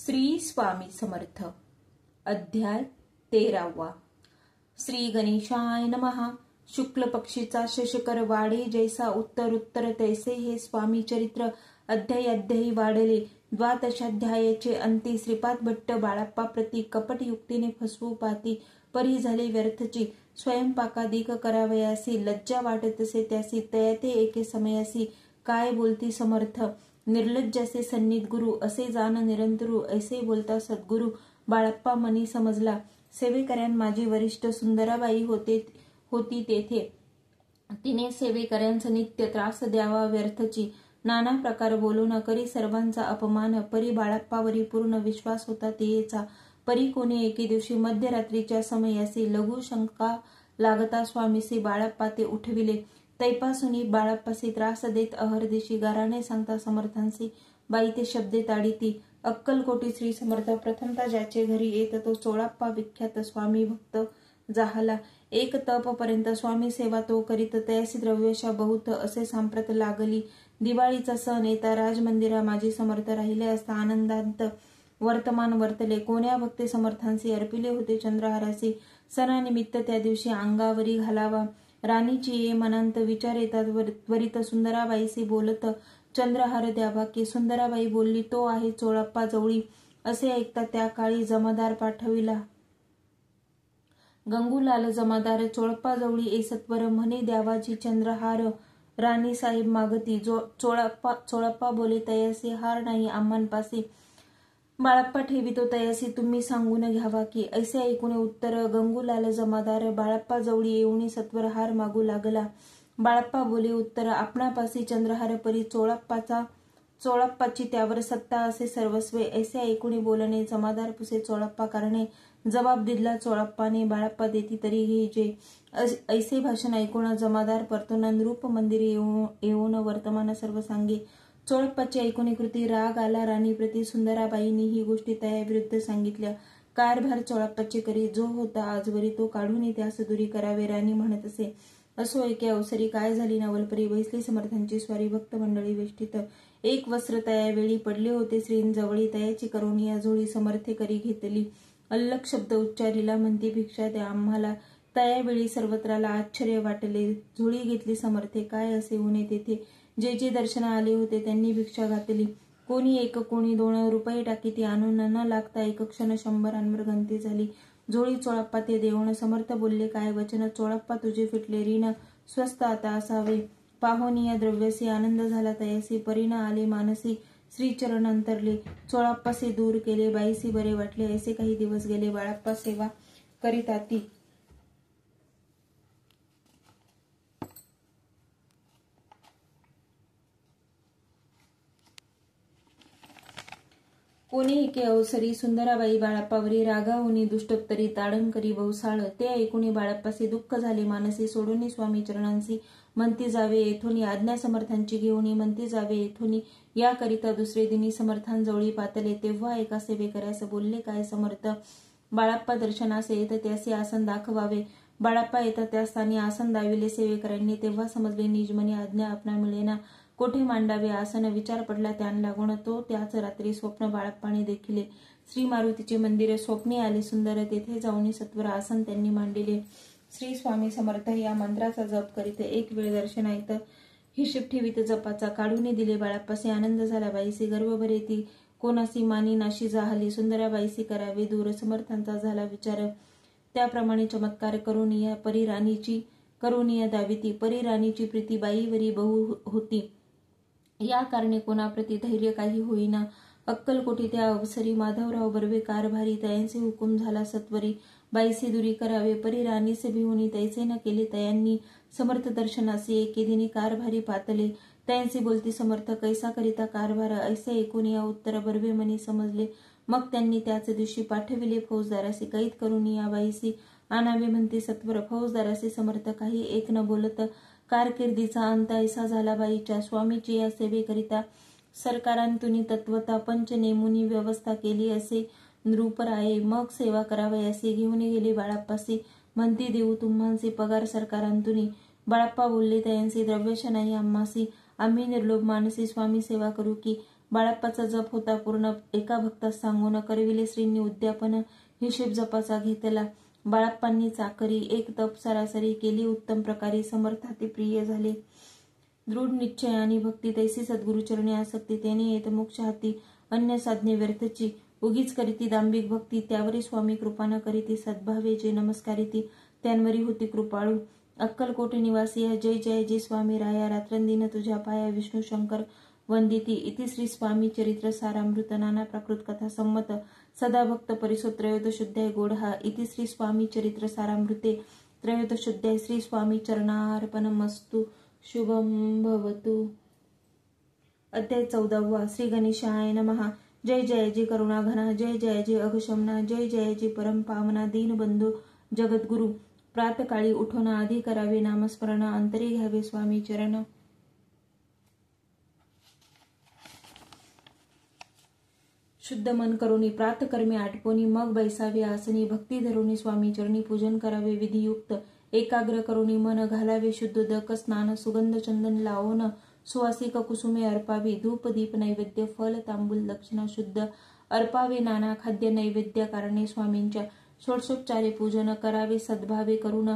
श्री स्वामी समर्थ अध्याय 13. श्री गणेशाय नमः. शुक्ल पक्षीचा शशकर वाढे जैसा उत्तर तैसे हे स्वामी चरित्र अध्यायी वाढले. द्वादशाध्यायाचे अंती श्रीपाद भट्ट बाळाप्पा प्रति कपट युक्तीने फसवू पाती परी झाले व्यर्थची. स्वयंपाकादिक करावयासी लज्जा वाटतसे त्यासी तयाते एके समयासी काय बोलती समर्थ. निर्लज्जाचे सन्निध गुरु असे जाण निरंतरू ऐसे बोलता सद्गुरु. बाळाप्पा मनी समजला सेवेकऱ्यां माझी वरिष्ठ सुंदराबाई होती तेथे. तिने सेवेकऱ्यांचा नित्य त्रास द्यावा व्यर्थची. नाना प्रकार बोलून करी सर्वांचा अपमान. परी बाळाप्पावरी पूर्ण विश्वास होता तियेचा. परी कोणी एके दिवशी मध्यरात्रीच्या समयासी लघु शंका लागता स्वामीसी बाळाप्पा ते उठविले. तैपासून बाळाप्पासी त्रास देत अहर्दिशी गाराने सांगता समर्थांसी बाई ते शब्दे ताडिती. अक्कलकोटी श्री समर्थ प्रथमता ज्याचे घरी येत तो चोळाप्पा विख्यात स्वामी भक्त जाहला. एक तप पर्यंत स्वामी सेवा तो करीत तयासी द्रव्यशा बहुत असे सांप्रत लागली. दिवाळीचा सण येता राजमंदिरा माझी समर्थ राहिले असता आनंदांत वर्तमान वर्तले. कोण्या भक्ती समर्थांसी अर्पिले होते चंद्रहारासी. सणानिमित्त त्या दिवशी अंगावरी घालावा. राणीची ये मनांत विचार येतात त्वरित सुंदराबाईसी बोलत चंद्रहार द्यावा की. सुंदराबाई बोलली तो आहे चोळाप्पा जवळी. असे ऐकता त्या काळी जमादार पाठविला. गंगूलाल जमादार चोळप्पा जवळी एसत्वर म्हणे द्यावाजी चंद्रहार. राणी साहेब मागती. चोळप्पा बोले तयासी हार नाही आम्हांपासी. बाळाप्पा ठेवितो तयासी तुम्ही सांगून घ्यावा की. ऐसे ऐकून उत्तर गंगूलाल जमादार बाळाप्पा जवळी येऊन सत्वर हार मागू लागला. बाळाप्पा बोले उत्तर आपणापासी चंद्रहार परी चोळप्पाची त्यावर सत्ता असे सर्वस्वे. ऐसे ऐकून बोलणे जमादार पुसे चोळप्पा कारणे. जबाब दिला चोळप्पाने बाळाप्पा देती तरी घ्यायचे. ऐसे भाषण ऐकून जमादार परतून नृप मंदिरी येऊन वर्तमान सर्व सांगे. चोळप्पाची ऐकून कृती राग आला राणीप्रती. सुंदराबाईंनी ही गोष्टी तयाविरुद्ध सांगितल्या. कारभार चोळप्पाचे करी जो होता आजवरी तो काढून त्यास दुरी करावे राणी म्हणत असे. असो एके अवसरी काय झाली नवलपरी बैसली समर्थांची स्वारी भक्त मंडळी वेष्टीत. एक वस्त्र तयावेळी पडले होते श्रींजवळी. तयाची करोनिया झोळी समर्थे करी घेतली. अल्लक शब्द उच्चारीला म्हणती भिक्षा द्या आम्हाला. तयावेळी सर्वत्राला आश्चर्य वाटले. झोळी घेतली समर्थे. काय असे होणे तेथे. जे जे दर्शना आले होते त्यांनी भिक्षा घातली. कोणी एक कोणी 2 रुपये टाकी ती आणून न लागता एक क्षण 100 गंती झाली. झोळी चोळप्पा ते देऊन समर्थ बोलले काय वचन. चोळप्पा तुझे फिटले ऋण स्वस्त आता असावे. पाहोनिया द्रव्यसी आनंद झाला तयासी. परीन आले मानसी श्रीचरण अंतरले. चोळप्पासी दूर केले बाईसी बरे वाटले. ऐसे काही दिवस गेले. बाळाप्पा सेवा करीत आती. कोणी एके अवसरी सुंदराबाई बाळाप्पावरी रागावून दुष्टोत्तरी ताडण करी बहुसाळ. ते ऐकून बाळाप्पासी दुःख झाले मानसी. सोडून स्वामी चरणांसी म्हणती जावे येथून. आज्ञा समर्थांची घेऊन म्हणती जावे येथून. याकरिता दुसरे दिनी समर्थांजवळी पातले. तेव्हा एका सेवेकऱ्यास बोलले काय समर्थ. बाळाप्पा दर्शनास येत त्यासी आसन दाखवावे. बाळाप्पा येतात त्या स्थानी आसन दाविले सेवेकऱ्यांनी. तेव्हा समजले निजमनी आज्ञा आपणा मिळेना. कोठे मांडावे आसन विचार पडला त्यान लागून. तो त्याच रात्री स्वप्न बाळाप्पाने देखिले. श्री मारुतीचे मंदिर स्वप्नी आले सुंदर. तेथे जाऊन सत्वर आसन त्यांनी मांडिले. श्री स्वामी समर्थ या मंत्राचा जप करीत एक वेळ दर्शनायत हिशेब ठेवीत जपाचा. काढून दिले बाळाप्पासी. आनंद झाला बाईसी. गर्भभरे ती कोणासी मानी नाशी जाहली. सुंदराबाईसी करावे दूर. समर्थांचा झाला विचार. त्याप्रमाणे चमत्कार करून या परी राणीची करुनिया दाविती. परी राणीची प्रीती बाईवरी बहु होती. या कारणे कोणाप्रती धैर्य काही होईना. अक्कलकोटी त्या अवसरी माधवराव बर्वे कारभारी. तयांचे हुकूम झाला सत्वरी बाईसी दुरी करावे. परी राणीसे भिवून तैसे न केले तयांनी. समर्थ दर्शनासी एके दिनी कारभारी पातले. तयांचे बोलती समर्थ कैसा करिता कारभार. ऐसे ऐकून या उत्तर बर्वे मनी समजले. मग त्यांनी त्याच दिवशी पाठविले फौजदारासी. कैद करून या बाईसी आणावे म्हणते सत्वर. फौजदारासी समर्थ काही एक न बोलत. कारकिर्दीचा अंत ऐसा झाला बाईच्या. स्वामीची या सेवेकरिता सरकारांतून तत्वता पंच नेमुनी व्यवस्था केली असे नृपराये. मग सेवा करावे असे घेऊन गेले बाळाप्पासी. म्हणती देऊ तुम्हांचे पगार सरकारांतून. बाळाप्पा बोलले तयांचे द्रव्यशा नाही आम्हासी. आम्ही निर्लोभ मानसी स्वामी सेवा करू की. बाळप्पाचा जप होता पूर्ण. एका भक्तास सांगून करविले श्रींनी उद्यापन. हिशेब जपाचा घेतला बाळप्पांनी चाकरी. एक तप सरासरी केली उत्तम प्रकारे. समर्थाती प्रिय झाले. दृढ निश्चय आणि भक्ती तैसी सद्गुरुचरणी आसक्ती. त्याने येत मोक्ष हाती. अन्य साधने व्यर्थची. उगीच करीती दांभिक भक्ती. त्यावरी स्वामी कृपा न करीती. सद्भावे जे नमस्कारिती त्यांवरी होती कृपाळू. अक्कलकोट निवासी जय जय जी स्वामी राया. रात्रंदिन तुझ्या पाया विष्णू शंकर वंदिती. इति श्री स्वामी चरित्र सारामृत. नाना प्राकृत कथा संमत. सदा भक्त परिसो त्रयोदशोध्याय गोढा. इति श्री स्वामी चरित्र सारामृते त्रयोदशोध्याय. श्री स्वामी चरणार्पणमस्तु. शुभम भवतु. अध्याय 14. श्री गणेशाय नमः. जय जय जी करुणाघना. जय जय जी अघशमना. जय जय जी परम पावना. दीनबंधू जगद्गुरु. प्रातकाळी उठून आधी करावे नामस्मरण. अंतरी घ्यावे स्वामी चरण. शुद्ध मन करोनी प्रातकर्मी आटपोनी. मग बैसावे आसनी. भक्ती धरोनी स्वामी चरणी पूजन करावे विधियुक्त. एकाग्र करोनी मन घालावे शुद्धोदक स्नान. सुगंध चंदन लावून सुवासिक कुसुमे अर्पावी. धूप दीप नैवेद्य फल तांबूल दक्षिणा शुद्ध अर्पावे. नाना खाद्य नैवेद्य कारणे स्वामींच्या. षोडशोपचारे पूजन करावे सद्भावे करून.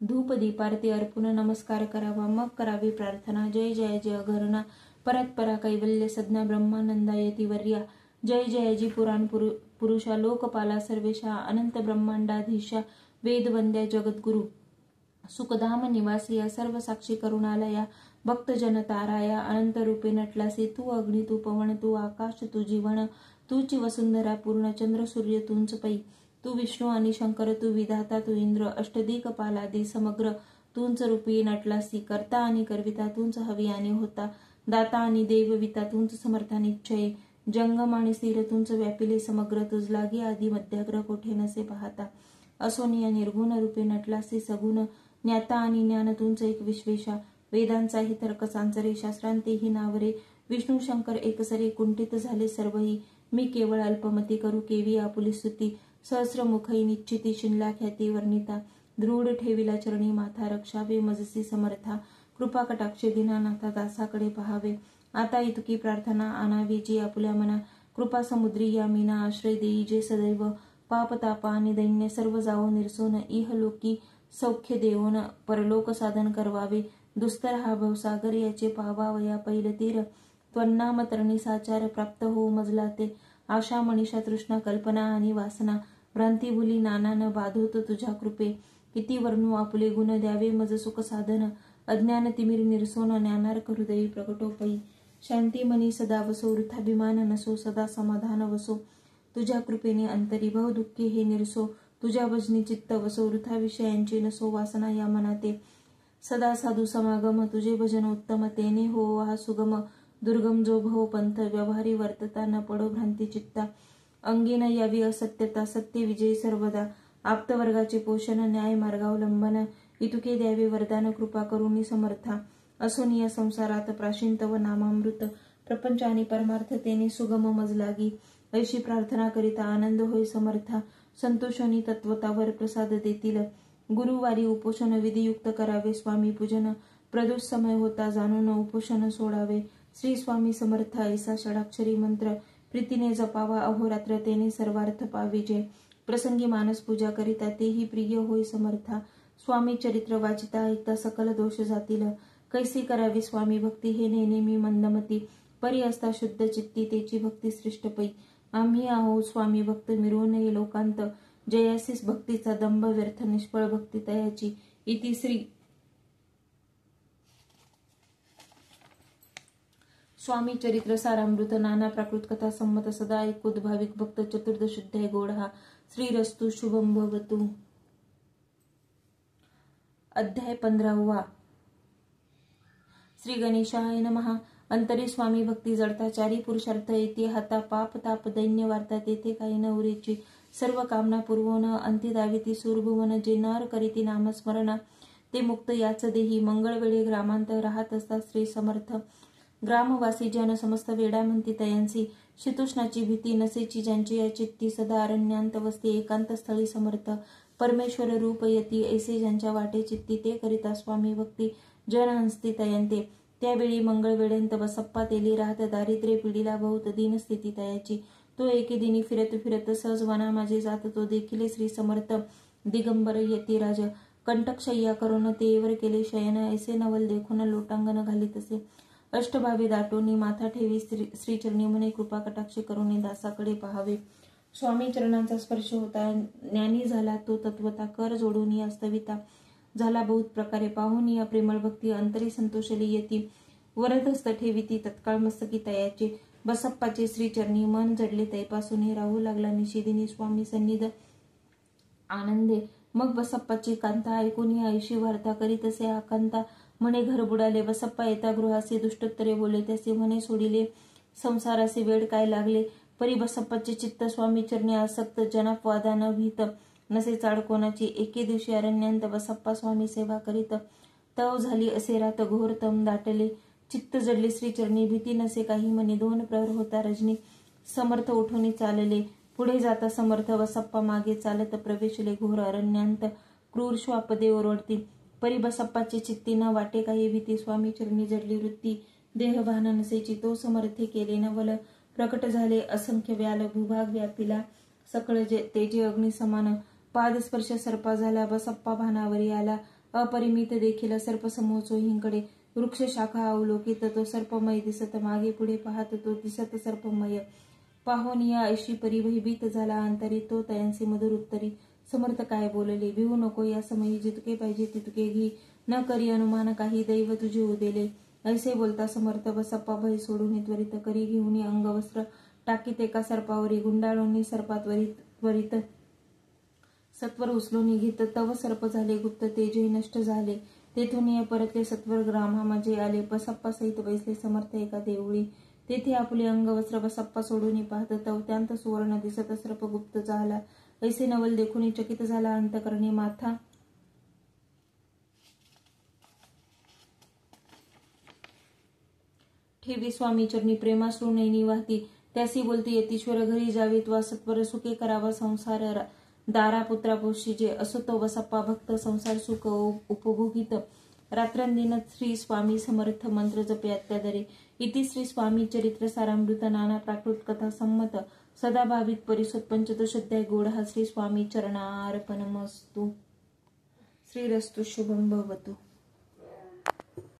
धूप दीपारती अर्पून नमस्कार करावा. मग करावी प्रार्थना. जय जय जय अघरणा. परत्परा कैवल्य सज्ञा ब्रह्मानंदायती वर्या. जय जय जी पुराण पुरुषा. लोकपाला सर्वेशा. अनंत ब्रह्मांडाधीशा. वेदवंद्या जगद्गुरु. सुखधाम निवासिया. सर्व साक्षी करुणालया. भक्तजन ताराया. अनंत रूपे नटलासी. तू अग्नी तू पवन तू आकाश तू जीवन. तूची वसुंधरा पूर्ण. चंद्र सूर्य तूंच पै. तू विष्णू आणि शंकर तू विधाता तू इंद्र. अष्टदिक्पालादी समग्र तूंच रूपी नटलासी. करता आणि करविता तूंच हवी आणि होता. दाता आणि देवविता तूंच समर्था निश्चय. जंगम आणि स्थिर तूंच व्यापिले समग्र. तुझ लागी आदी मध्याग्र कोठे नसे पाहता. असोनिया निर्गुण रूपे नटलासी सगुण. ज्ञाता आणि ज्ञान तूंच एक विश्वेशा. वेदांचाही तर्क सांचरे. शास्त्रांतेही नावरे. विष्णू शंकर एकसरे. कुंठित झाले सर्वही. मी केवळ अल्पमती करू केवी आपुली स्तुती. सहस्रमुखई निश्चिती. शिनला ख्याती वर्णिता. दृढ ठेविला चरणी माथा. रक्षावे मजसी समर्था. कृपा कटाक्षे दीनानाथा दासाकडे पहावे. आता इतकी प्रार्थना आणावी जी आपुल्या मना. कृपा समुद्री या मीना. आश्रय देई जे सदैव. पाप तापा आणि दैन्य सर्व जावो निरसोन. इहलोकी सौख्य देवोन परलोक साधन करवावे. दुस्तर हा भवसागर याचे पावावया पैल तीर. त्वन्नाम तरणी साचार प्राप्त हो मजला ते. आशा मनीषा तृष्णा कल्पना आणि वासना. भ्रांती भुली नाना न बाधोत तुझ्या कृपे. किती वर्णू आपुले गुण द्यावे मज सुख साधन. अज्ञान तिमिर निरसोन ज्ञानार्क हृदयी प्रगटो पै. शांती मनी सदा वसो. वृथाभिमान नसो. सदा समाधान वसो. तुझ्या कृपेने अंतरी भव दुःखे हे निरसो. तुझ्या भजनी चित्त वसो. वृथा विषयांची नसो वासना या मनाते. सदा साधू समागम तुझे भजन उत्तम. तेने हो हा सुगम. दुर्गम जो भव पंथ. व्यवहारी वर्तता न पडो भ्रांती चित्ता. अंगी न यावी असत्यता. सत्य विजयी सर्वदा. आप्तवर्गाचे पोषण. न्याय मार्गावलंबन. इतुके द्यावे वरदान. कृपा करुणी समर्था. असोनिया संसारात प्राशीन तव नामामृत. प्रपंच आणि परमार्थ तेने सुगम मज लागी. ऐशी प्रार्थना करिता आनंद होय समर्था. संतोषणी तत्वतावर प्रसाद देतील. गुरुवारी उपोषण विधियुक्त करावे स्वामी पूजन. प्रदोष समय होता जाणून उपोषण सोडावे. श्री स्वामी समर्थ ऐसा षडाक्षरी मंत्र. प्रीतीने जपावा अहोरात्र तेने सर्वार्थ पाविजे. प्रसंगी मानस पूजा करिता तेही प्रिय होय समर्था. स्वामी चरित्र वाचिता ऐकता सकल दोष जातील. कैसी करावी स्वामी भक्ती हे नेहमी मंदमती. परी असता शुद्ध चित्ती तेची भक्ती श्रेष्ठ पै. आम्ही आहो स्वामी भक्त मिरवू नये लोकांत. जयासीस भक्तीचा दंभ व्यर्थ निष्फळ भक्ती तयाची. इति श्री स्वामी चरित्र सारामृत. नाना प्राकृत कथा संमत. सदा ऐकोत भाविक भक्त. चतुर्दशोध्याय गोढा. श्रीरस्तु शुभम भवतु. अध्याय 15. श्री गणेशाय नमः. अंतरी स्वामी भक्ती जडता. चारी पुरुषार्थ येते हाता. पाप ताप दैन्य वार्ता तेथे काही न उरेची. सर्व कामना पूर्वोन अंती दाविती सूरभुवन. जे नर करीती नामस्मरणा ते मुक्त याच देही. मंगळवेळी ग्रामांत राहत असता श्री समर्थ. ग्रामवासी जन समस्त वेडा म्हणती तयांसी. शीतुष्णाची भीती नसेची ज्यांची या चित्ती. सदा अरण्यात वसती एकांत स्थळी समर्थ. परमेश्वर रूप यती ऐसे ज्यांच्या वाटे चित्ती. ते करिता स्वामी भक्ती जन हंसती तयंते. त्यावेळी मंगळवेळेंत बसप्पा तेली राहत दारिद्र्य पिढीला बहुत दीन स्थिती तयाची. तो एके दिनी फिरत फिरत सहज वना माझे जात तो देखील श्री समर्थ दिगंबर यतिराज कंटकशय्या करून तेवर केले शयन ऐसे नवल देखून लोटांगण घालीत असे. अष्टभावे दाटोनी माथा ठेवी श्रीचरणी म्हणे कृपा कटाक्ष करून दासाकडे पहावे. स्वामी चरणांचा स्पर्श होता ज्ञानी झाला तो तत्वता कर जोडून वास्तविता झाला बहुत प्रकारे पाहून या प्रेमळ भक्ती अंतरी संतोषली येती वरदस्त ठेविती तत्काळ मस्तकी तयाचे. बसप्पाचे श्रीचरणी मन जडले तैपासून हे राहू लागला निशिदिनी स्वामी सन्निध आनंदे. मग बसप्पाची कांता ऐकून ऐशी वार्ता करीत असे आकांता म्हणे घर बुडाले. बसप्पा येता गृहासी दुष्टोत्तरे बोले त्याचे म्हणे सोडिले संसाराचे वेळ काय लागले. परी बसप्पाचे चित्त स्वामी चरणी आसक्त जनप वादा न भीत नसे चाड कोणाची. एके दिवशी अरण्यांत बसप्पा स्वामी सेवा करीत तव झाली असे रात घोर तम दाटले चित्त जडले श्रीचरणी भीती नसे काही म्हणे. 2 प्रहर होता रजनी समर्थ उठून चालले पुढे जाता समर्थ बसप्पा मागे चालत प्रवेशले घोर अरण्यांत क्रूर श्वापदे ओरडती. परी बसप्पाचे चित्ती न वाटे काही भीती स्वामी चरणी जडली वृत्ती देहभान नसेची. तो समर्थे केले नवल प्रकट झाले असंख्य व्याल भूभाग व्यापिला सकळ तेजे अग्नि समान पादस्पर्श सर्पा झाला. बसप्पा भानावरी आला अपरिमित देखील सर्पसमूह चोहींकडे वृक्ष शाखा अवलोकित तो सर्पमय दिसत मागे पुढे पाहत तो दिसत सर्पमय पाहून या ऐशी परी भयभीत झाला अंतरी तो तयांसी मधुर उत्तरी. समर्थ काय बोलले भिवू नको या समयी जितके पाहिजे तितके घे न करी अनुमान काही दैव तुझे उदेले. ऐसे बोलता समर्थ बसप्पा भय सोडून त्वरित करी घेऊन अंगवस्त्र टाकीत एका सर्पावरी गुंडाळून सर्पात त्वरित सत्वर उचलून घेत तव सर्प झाले गुप्त तेजही नष्ट झाले. तेथून परतले सत्वर ग्रामा माझे आले. बसप्पा सहित बैसले समर्थ एका देवळी तेथे आपले अंगवस्त्र बसप्पा सोडून पाहत तव त्यांत सुवर्ण दिसत सर्प गुप्त झाला. ऐसे नवल देखून चकित झाला अंतकरणी माथा ठेवी स्वामी चरणी प्रेमाश्रू नैनी वाहती त्यासी बोलती यतीश्वर घरी जावीत वा सत्वर सुखे करावा संसार दारा पुत्रा पोषिजे असो तो बसप्पा भक्त संसार सुख उपभोगित रात्रंदिन श्री स्वामी समर्थ मंत्र जपे अत्यादरे. इति श्री स्वामी चरित्र सारामृत नाना प्राकृत कथा संमत सदा भावित परिसोत पंचदशोध्याय गोढा श्री स्वामी चरणार्पणमस्तु. श्रीरस्तु शुभं भवतु.